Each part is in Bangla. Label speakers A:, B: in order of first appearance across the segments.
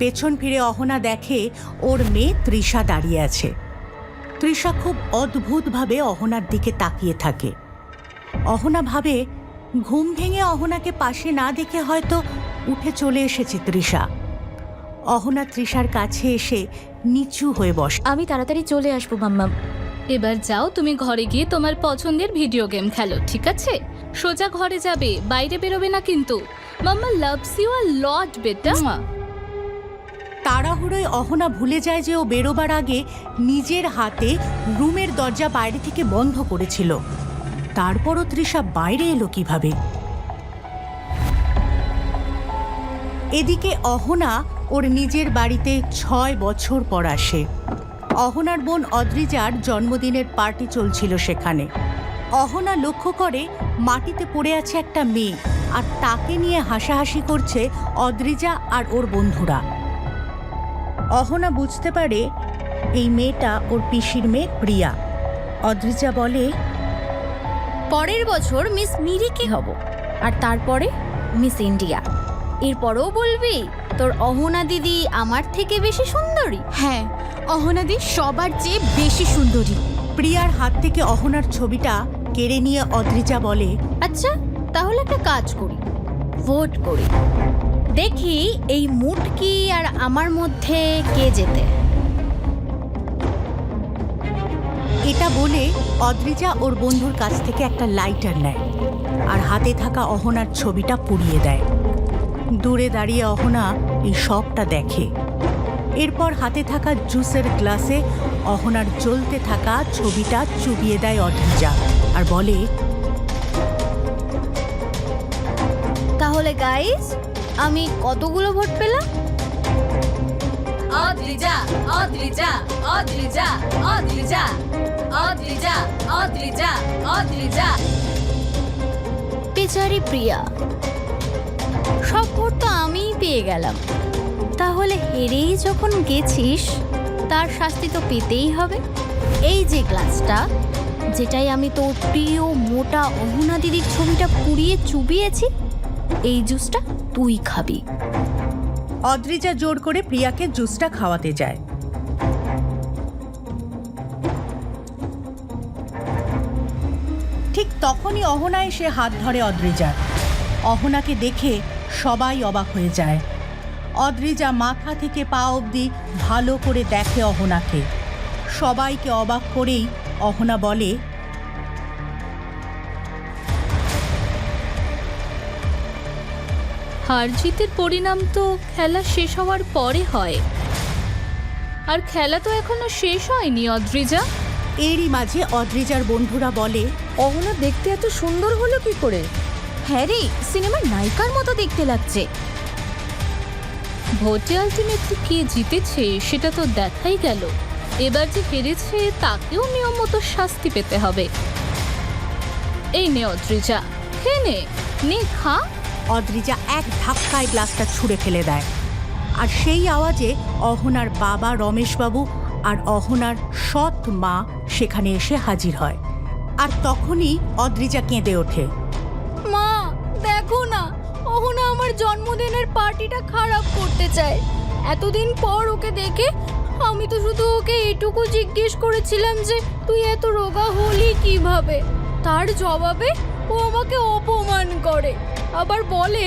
A: পেছন ফিরে অহনা দেখে ওর মেয়ে তৃষা দাঁড়িয়ে আছে। তৃষা খুব অদ্ভুতভাবে অহনার দিকে তাকিয়ে থাকে। অহনা ভাবে ঘুম ভেঙে অহনাকে পাশে না দেখে হয়তো উঠে চলে এসেছে তৃষা। অহনা তৃষার কাছে এসে নিচু হয়ে বসে।
B: আমি তাড়াতাড়ি চলে আসবো মাম্মা।
C: এবার যাও, তুমি ঘরে গিয়ে তোমার পছন্দের ভিডিও গেম খেলো, ঠিক আছে? সোজা ঘরে যাবে, বাইরে বেরোবে না কিন্তু। মাম্মা লাভস ইউ আ লট বেটা।
A: তাড়াহুড়োয় অহনা ভুলে যায় যে ও বেরোবার আগে নিজের হাতে রুমের দরজা বাইরে থেকে বন্ধ করেছিল। তারপরও তৃষা বাইরে এলো কিভাবে? এদিকে অহনা ওর নিজের বাড়িতে 6 বছর পর আসে। অহনার বোন অদ্রিজার জন্মদিনের পার্টি চলছিল সেখানে। অহনা লক্ষ্য করে মাটিতে পড়ে আছে একটা মেয়ে, আর তাকে নিয়ে হাসাহাসি করছে অদ্রিজা আর ওর বন্ধুরা। অহনা বুঝতে পারে এই মেয়েটা ওর পিসির মেয়ে প্রিয়া। অদ্রিজা বলে,
B: পরের বছর মিস মিরিকি হব, আর তারপরে মিস ইন্ডিয়া। এরপরেও বলবি তোর অহনা দিদি আমার থেকে বেশি সুন্দরী?
D: হ্যাঁ, অহনা দি সবার চেয়ে বেশি সুন্দরী।
A: প্রিয়ার হাত থেকে অহনার ছবিটা কেড়ে নিয়ে অদ্রিজা বলে,
B: আচ্ছা, তাহলে একটা কাজ করি, ভোট করি, দেখি এই মুটকি আর আমার মধ্যে কে জেতে।
A: এটা বলে অদ্রিজা ওর বন্ধুর কাছ থেকে একটা লাইটার নেয় আর হাতে থাকা অহনার ছবিটা পুড়িয়ে দেয়। দূরে দাঁড়িয়ে অহনা এই সবটা দেখে। এরপর হাতে থাকা জুসের গ্লাসে অহনার জ্বলতে থাকা ছবিটা চুবিয়ে দেয় অদ্রিজা আর বলে,
B: তাহলে গাইস, আমি কতগুলো ভোট পেলাম?
C: অদ্রিজা, অদ্রিজা, অদ্রিজা, অদ্রিজা, অদ্রিজা, অদ্রিজা, অদ্রিজা।
B: বেচারি প্রিয়া, সব ভোট তো আমিই পেয়ে গেলাম। তাহলে হেরেই যখন গেছিস, তার শাস্তি তো পেতেই হবে। এই যে গ্লাসটা, যেটাই আমি তোর প্রিয় মোটা অহনা দিদির ছবিটা পুড়িয়ে চুবিয়েছি, এই জুসটা তুই খাবি।
A: অদ্রিজা জোর করে প্রিয়াকে জুসটা খাওয়াতে যায়। ঠিক তখনই অহনা এসে হাত ধরে অদ্রিজার। অহনাকে দেখে সবাই অবাক হয়ে যায়। অদ্রিজা মাথা থেকে পা অবধি ভালো করে দেখে অহনাকে। সবাইকে অবাক করেই অহনা বলে,
C: হার জিতের পরিণাম তো খেলা শেষ হওয়ার পরে হয়, আর খেলা তো এখনো শেষ হয়নি অদ্রিজা।
A: এরই মাঝে অদ্রিজার বন্ধুরা বলে,
D: অহনা দেখতে এত সুন্দর হলো কি করে?
B: হ্যাঁ রে, সিনেমার নায়িকার মতো দেখতে লাগছে।
C: ভোটে আলটিমেটলি কে জিতেছে সেটা তো দেখাই গেল। এবার যে হেরেছে তাকেও নিয়ম মতো শাস্তি পেতে হবে। এই নে অদ্রিজা, খেয়ে নে, নে খা।
A: অদ্রিজা এক ধাক্কায় গ্লাসটা ছুঁড়ে ফেলে দেয়, আর সেই আওয়াজে অহনার বাবা রমেশবাবু আর অহনার সৎ মা সেখানে এসে হাজির হয়। আর তখনই অদ্রিজা কেঁদে ওঠে,
B: মা, দেখো না, অহনা আমার জন্মদিনের পার্টিটা খারাপ করতে চায়। এতদিন পর ওকে দেখে আমি তো শুধু ওকে এটুকু জিজ্ঞেস করেছিলাম যে তুই এত রোগা হলি কিভাবে। তার জবাবে ও আমাকে অপমান করে, আবার বলে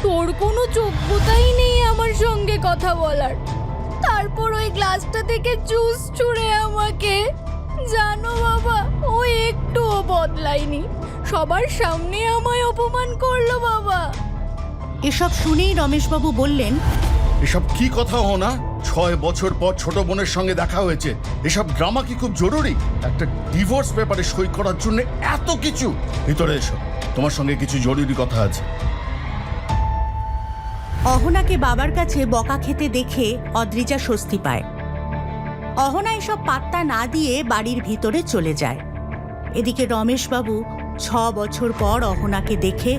B: তোর কোনো যোগ্যতাই নেই আমার সঙ্গে কথা বলার। তারপর ওই গ্লাসটা থেকে জুস ছুঁড়ে আমাকে। জানো বাবা, ও একটুও বদলায়নি, সবার সামনে আমায় অপমান করলো বাবা।
A: এসব শুনেই রমেশবাবু বললেন,
E: এসব কি কথা হো না? 6 বছর পর ছোট বোনের সঙ্গে দেখা হয়েছে, এসব ড্রামা কি খুব জরুরি? একটা ডিভোর্স পেপারে সই করার জন্য এত কিছু? ভিতরে এসো, তোমার সঙ্গে কিছু জরুরি কথা আছে।
A: অহনাকে বাবার কাছে বকা খেতে দেখে অদ্রিজা স্বস্তি পায়। অহনা এসব পাত্তা না দিয়ে বাড়ির ভিতরে চলে যায়। এদিকে রমেশবাবু 6 বছর পর অহনাকে দেখে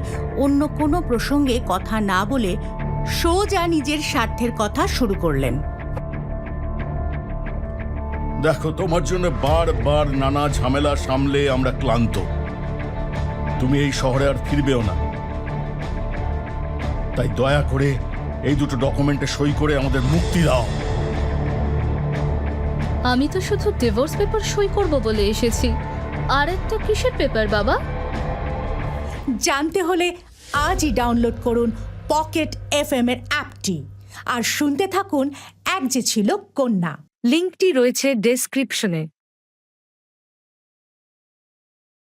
A: অন্য কোনো প্রসঙ্গে কথা না বলে সোজা নিজের স্বার্থের কথা শুরু করলেন।
E: দেখো, তোমার জন্য বারবার নানা ঝামেলা সামলে আমরা ক্লান্ত। তুমি এই শহরে আর ফিরবেও না, তাই দয়া করে এই দুটো ডকুমেন্টে সই করে আমাদের মুক্তি দাও।
C: আমি তো শুধু ডিভোর্স পেপার সই করব বলে এসেছি। আর একটা কিসের পেপার বাবা?
A: জানতে হলে আজই ডাউনলোড করুন পকেট FM এর অ্যাপটি আর শুনতে থাকুন এক যে ছিল কন্যা।
F: লিঙ্কটি রয়েছে ডেসক্রিপশনে।